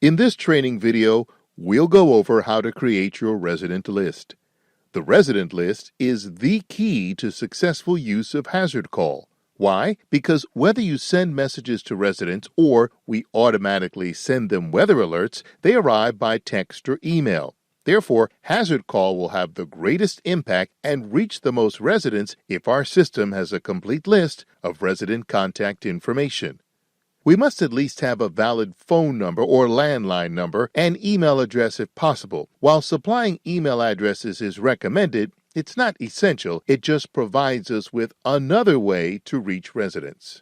In this training video, we'll go over how to create your resident list. The resident list is the key to successful use of HazardCall. Why? Because whether you send messages to residents or we automatically send them weather alerts, they arrive by text or email. Therefore, HazardCall will have the greatest impact and reach the most residents if our system has a complete list of resident contact information. We must at least have a valid phone number or landline number and email address if possible. While supplying email addresses is recommended, it's not essential. It just provides us with another way to reach residents.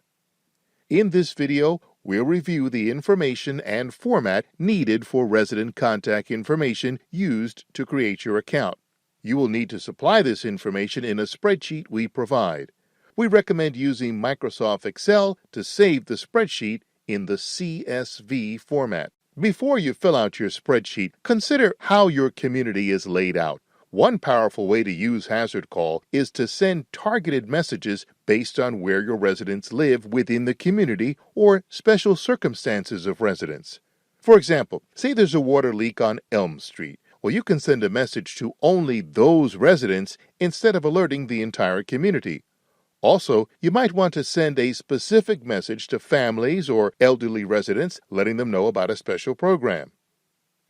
In this video, we'll review the information and format needed for resident contact information used to create your account. You will need to supply this information in a spreadsheet we provide. We recommend using Microsoft Excel to save the spreadsheet in the CSV format. Before you fill out your spreadsheet, consider how your community is laid out. One powerful way to use HazardCall is to send targeted messages based on where your residents live within the community or special circumstances of residents. For example, say there's a water leak on Elm Street. Well, you can send a message to only those residents instead of alerting the entire community. Also, you might want to send a specific message to families or elderly residents, letting them know about a special program.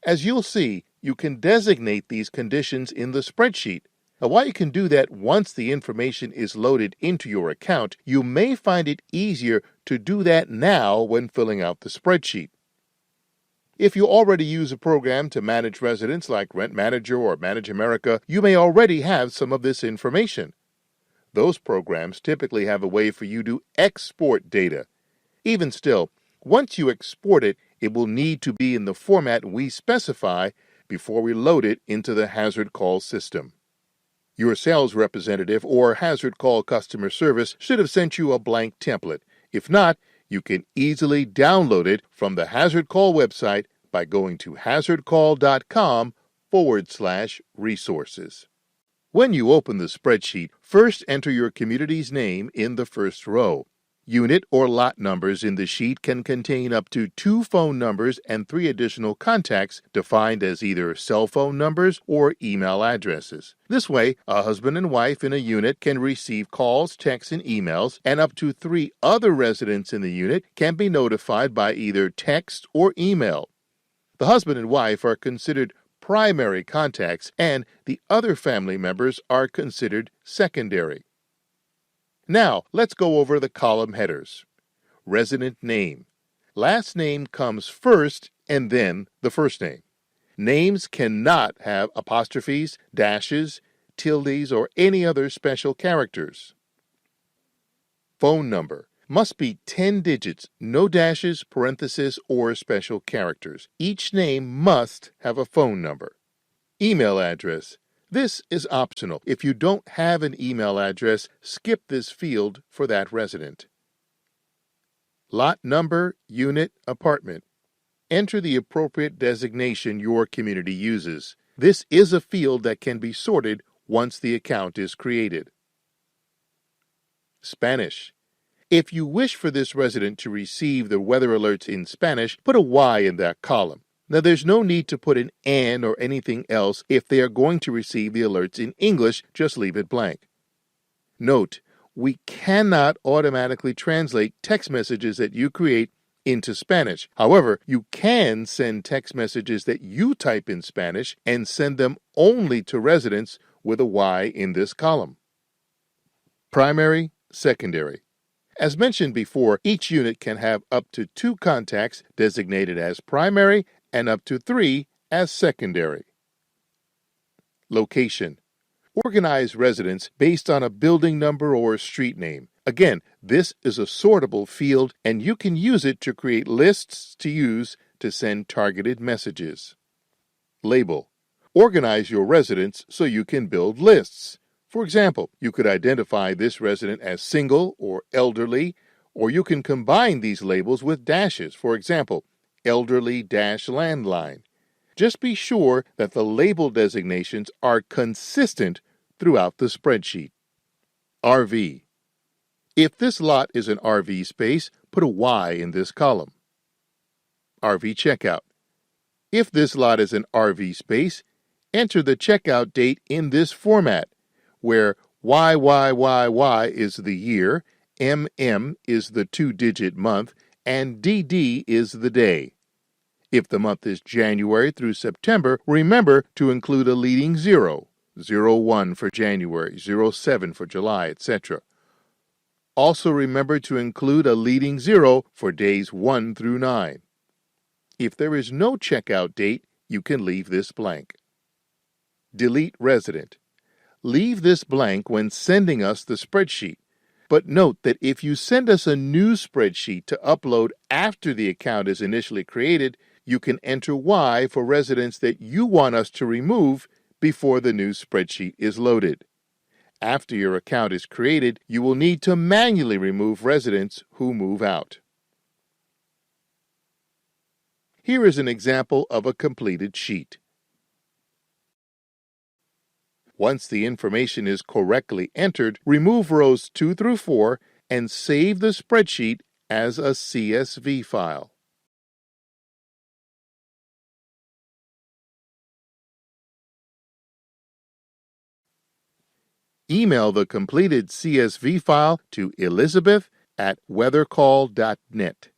As you'll see, you can designate these conditions in the spreadsheet. Now, while you can do that once the information is loaded into your account, you may find it easier to do that now when filling out the spreadsheet. If you already use a program to manage residents like Rent Manager or Manage America, you may already have some of this information. Those programs typically have a way for you to export data. Even still, once you export it, it will need to be in the format we specify before we load it into the HazardCall system. Your sales representative or HazardCall customer service should have sent you a blank template. If not, you can easily download it from the HazardCall website by going to hazardcall.com/resources. When you open the spreadsheet, first enter your community's name in the first row. Unit or lot numbers in the sheet can contain up to 2 phone numbers and 3 additional contacts defined as either cell phone numbers or email addresses. This way, a husband and wife in a unit can receive calls, texts, and emails, and up to 3 other residents in the unit can be notified by either text or email. The husband and wife are considered primary contacts, and the other family members are considered secondary. Now, let's go over the column headers. Resident name. Last name comes first and then the first name. Names cannot have apostrophes, dashes, tildes, or any other special characters. Phone number. Must be 10 digits, no dashes, parentheses, or special characters. Each name must have a phone number. Email address. This is optional. If you don't have an email address, skip this field for that resident. Lot number, unit, apartment. Enter the appropriate designation your community uses. This is a field that can be sorted once the account is created. Spanish. If you wish for this resident to receive the weather alerts in Spanish, put a Y in that column. Now, there's no need to put an "and" or anything else if they are going to receive the alerts in English. Just leave it blank. Note, we cannot automatically translate text messages that you create into Spanish. However, you can send text messages that you type in Spanish and send them only to residents with a Y in this column. Primary, secondary. As mentioned before, each unit can have up to 2 contacts designated as primary and up to 3 as secondary. Location. Organize residents based on a building number or street name. Again, this is a sortable field, and you can use it to create lists to use to send targeted messages. Label. Organize your residents so you can build lists. For example, you could identify this resident as single or elderly, or you can combine these labels with dashes. For example, elderly-landline. Just be sure that the label designations are consistent throughout the spreadsheet. RV. If this lot is an RV space, put a Y in this column. RV checkout. If this lot is an RV space, enter the checkout date in this format, where YYYY is the year, MM is the two-digit month, and DD is the day. If the month is January through September, remember to include a leading 0, 01 for January, 07 for July, etc. Also remember to include a leading 0 for days 1 through 9. If there is no checkout date, you can leave this blank. Delete resident. Leave this blank when sending us the spreadsheet. But note that if you send us a new spreadsheet to upload after the account is initially created, you can enter Y for residents that you want us to remove before the new spreadsheet is loaded. After your account is created, you will need to manually remove residents who move out. Here is an example of a completed sheet. Once the information is correctly entered, remove rows 2 through 4 and save the spreadsheet as a CSV file. Email the completed CSV file to elizabeth@weathercall.net.